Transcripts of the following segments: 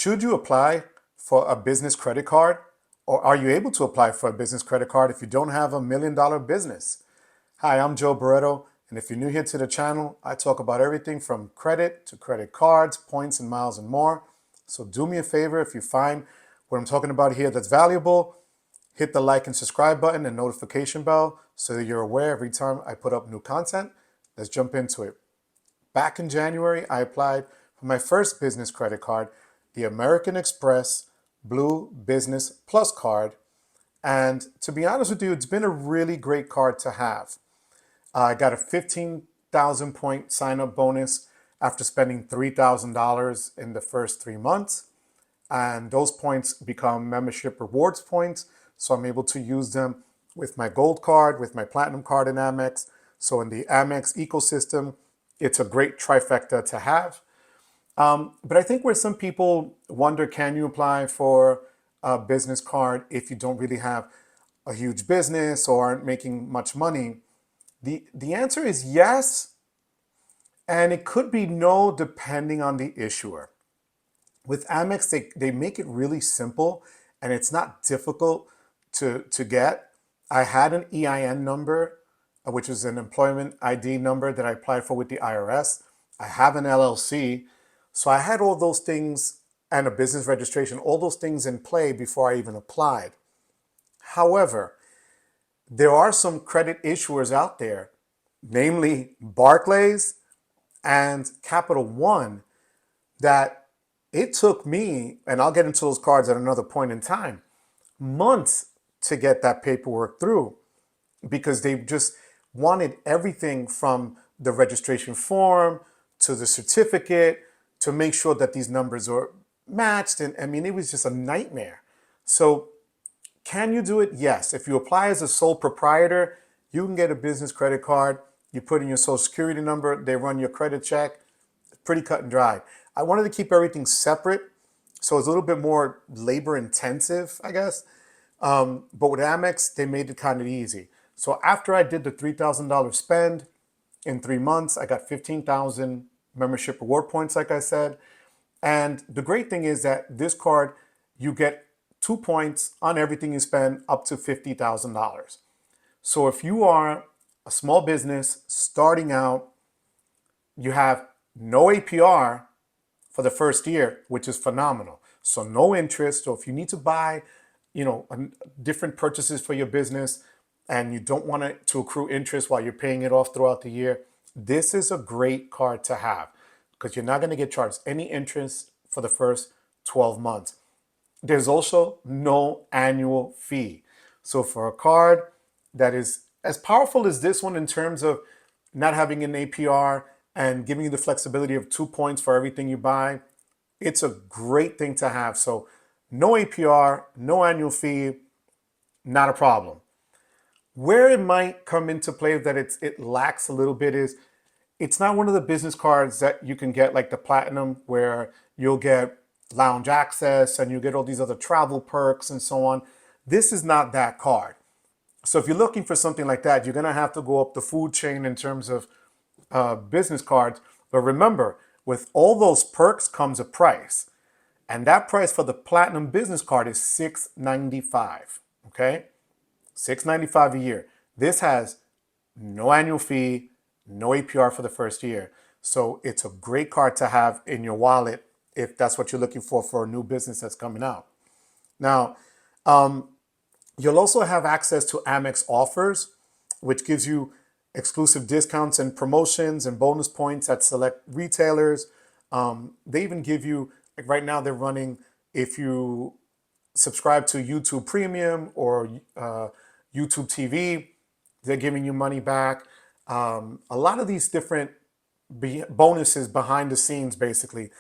Should you apply for a business credit card? Or are you able to apply for a business credit card if you don't have $1 million business? Hi, I'm Joe Barreto, and if you're new here to the channel, I talk about everything from credit to credit cards, points and miles and more. So do me a favor, if you find what I'm talking about here that's valuable, hit the like and subscribe button and notification bell so that you're aware every time I put up new content. Let's jump into it. Back in January, I applied for my first business credit card, the American Express Blue Business Plus card. And to be honest with you, it's been a really great card to have. I got a 15,000 point sign up bonus after spending $3,000 in the first 3 months. And those points become membership rewards points. So I'm able to use them with my gold card, with my platinum card in Amex. So in the Amex ecosystem, it's a great trifecta to have. But I think where some people wonder, can you apply for a business card if you don't really have a huge business or aren't making much money? The answer is yes, and it could be no depending on the issuer. With Amex, they make it really simple and it's not difficult to get. I had an EIN number, which is an employment ID number that I applied for with the IRS. I have an LLC. So I had all those things and a business registration, all those things in play before I even applied. However, there are some credit issuers out there, namely Barclays and Capital One, that it took me, and I'll get into those cards at another point in time, months to get that paperwork through because they just wanted everything from the registration form to the certificate to make sure that these numbers are matched. And I mean, it was just a nightmare. So can you do it? Yes. If you apply as a sole proprietor, you can get a business credit card. You put in your social security number, they run your credit check. It's pretty cut and dry. I wanted to keep everything separate, so it's a little bit more labor intensive, I guess. But with Amex, they made it kind of easy. So after I did the $3,000 spend in 3 months, I got 15,000 membership reward points, like I said. And the great thing is that this card, you get 2 points on everything you spend up to $50,000. So if you are a small business starting out, you have no APR for the first year, which is phenomenal. So no interest. So if you need to buy, different purchases for your business and you don't want it to accrue interest while you're paying it off throughout the year, this is a great card to have because you're not going to get charged any interest for the first 12 months. There's also no annual fee. So for a card that is as powerful as this one in terms of not having an APR and giving you the flexibility of 2 points for everything you buy, it's a great thing to have. So no APR, no annual fee, not a problem. Where it might come into play that it lacks a little bit is it's not one of the business cards that you can get like the Platinum where you'll get lounge access and you get all these other travel perks and so on. This is not that card. So if you're looking for something like that, you're going to have to go up the food chain in terms of business cards. But remember, with all those perks comes a price. And that price for the Platinum business card is $695. Okay? $695 a year. This has no annual fee, no APR for the first year. So it's a great card to have in your wallet if that's what you're looking for a new business that's coming out. Now, you'll also have access to Amex offers, which gives you exclusive discounts and promotions and bonus points at select retailers. They even give you, like right now they're running, if you subscribe to YouTube Premium or YouTube TV, they're giving you money back. A lot of these different bonuses behind the scenes, basically,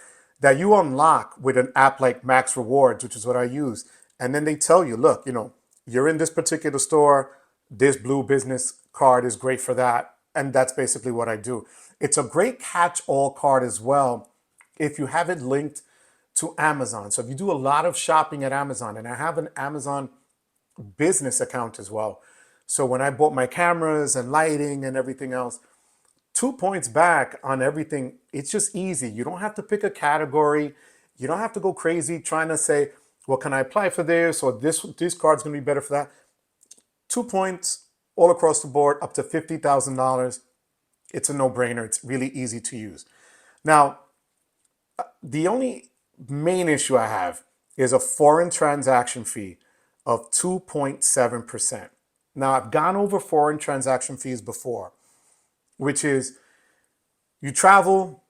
that you unlock with an app like Max Rewards, which is what I use. And then they tell you, look, you're in this particular store, this blue business card is great for that. And that's basically what I do. It's a great catch-all card as well if you have it linked to Amazon. So if you do a lot of shopping at Amazon, and I have an Amazon business account as well. So when I bought my cameras and lighting and everything else, 2 points back on everything. It's just easy. You don't have to pick a category. You don't have to go crazy trying to say, well, can I apply for this, or this card's going to be better for that. 2 points all across the board, up to $50,000. It's a no-brainer. It's really easy to use. Now, the only main issue I have is a foreign transaction fee of 2.7%. Now, I've gone over foreign transaction fees before, which is you travel,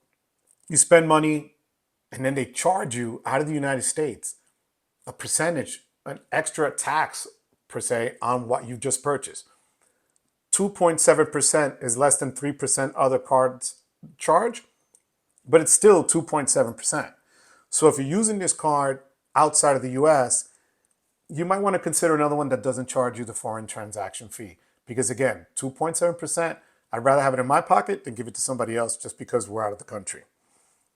you spend money, and then they charge you out of the United States a percentage, an extra tax per se on what you've just purchased. 2.7% is less than 3% other cards charge, but it's still 2.7%. So if you're using this card outside of the US, you might want to consider another one that doesn't charge you the foreign transaction fee. Because again, 2.7%, I'd rather have it in my pocket than give it to somebody else just because we're out of the country.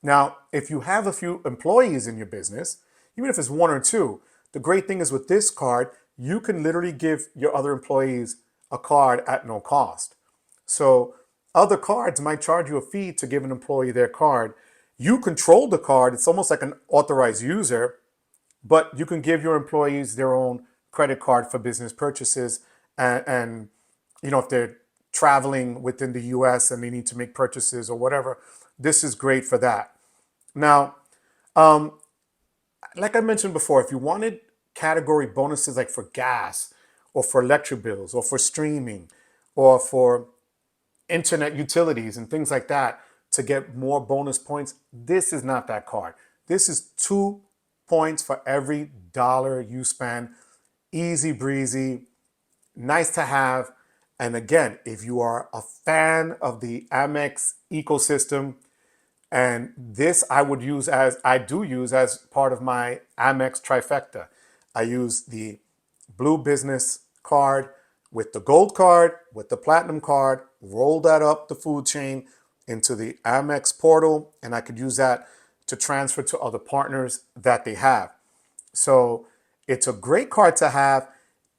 Now, if you have a few employees in your business, even if it's one or two, the great thing is with this card, you can literally give your other employees a card at no cost. So other cards might charge you a fee to give an employee their card. You control the card. It's almost like an authorized user, but you can give your employees their own credit card for business purchases. And if they're traveling within the US and they need to make purchases or whatever, this is great for that. Now, like I mentioned before, if you wanted category bonuses like for gas or for electric bills or for streaming or for internet utilities and things like that to get more bonus points, this is not that card. This is 2 points for every dollar you spend. Easy breezy, nice to have. And again, if you are a fan of the Amex ecosystem, and this I do use as part of my Amex trifecta. I use the blue business card with the gold card, with the platinum card, roll that up the food chain into the Amex portal, and I could use that to transfer to other partners that they have. So it's a great card to have.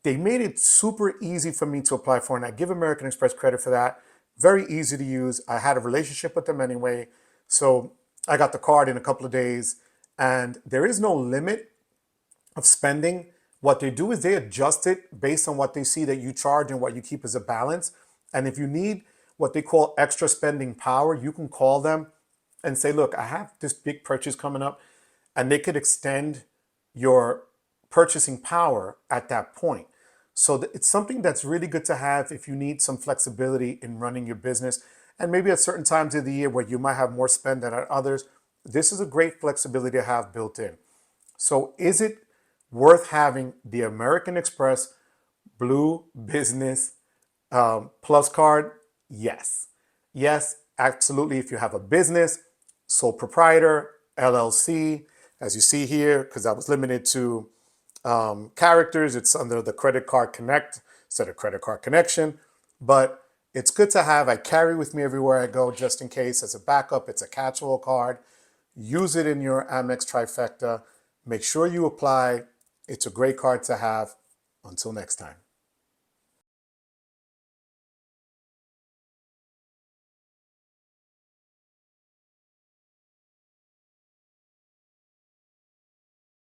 They made it super easy for me to apply for, and I give American Express credit for that. Very easy to use. I had a relationship with them anyway. So I got the card in a couple of days, and there is no limit of spending. What they do is they adjust it based on what they see that you charge and what you keep as a balance. And if you need what they call extra spending power, you can call them and say, look, I have this big purchase coming up, and they could extend your purchasing power at that point. So it's something that's really good to have if you need some flexibility in running your business. And maybe at certain times of the year where you might have more spend than at others, this is a great flexibility to have built in. So is it worth having the American Express Blue Business Plus card? Yes. Yes, absolutely. If you have a business, sole proprietor, LLC, as you see here, because I was limited to characters, it's under the Credit Card Connect instead of Credit Card Connection. But it's good to have. I carry with me everywhere I go just in case as a backup. It's a catch-all card. Use it in your Amex trifecta. Make sure you apply. It's a great card to have. Until next time.